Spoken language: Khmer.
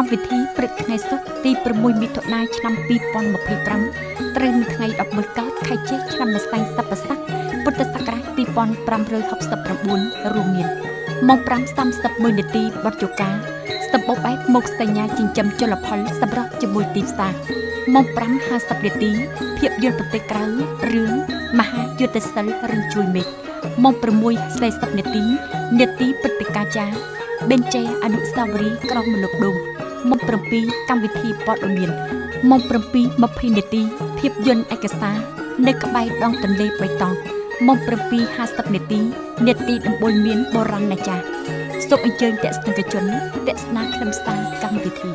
កម្មវិធីព្រឹកថ្ងៃសុក្រទី6មិថុនាឆ្នាំ2025ត្រូវនៅថ្ងៃ11កើតខែចេសឆ្នាំម្សាញ់សប្បុរស័កពុទ្ធសករាជ2569រួមមានម៉ោង 5:31 នាទីបទយូកាសម្បូរបែបមុខសញ្ញាចិញ្ចឹមជលផលសម្រាប់ជាមួយទីផ្សារម៉ោង 5:50 នាទីភាពយន្តប្រទេសក្រៅរឿងមហាយុទ្ធសិលរឿងជួយមេឃម៉ោង 6:40 នាទីព្រឹត្តិការណ៍ចាបេនជេអនុស្សាវរីយ៍ក្រោះមនុស្សដូងម៉ោង 7កម្មវិធីព័ត៌មានម៉ោង 7:20 នាទីភាពយន្តឯកសារនៅក្បែរដងទន្លេបៃតងម៉ោង 7:50 នាទីដំបូលមានបុរាណណាចាសូមអញ្ជើញទស្សនិកជនទស្សនាខ្លឹមសារកម្មវិធី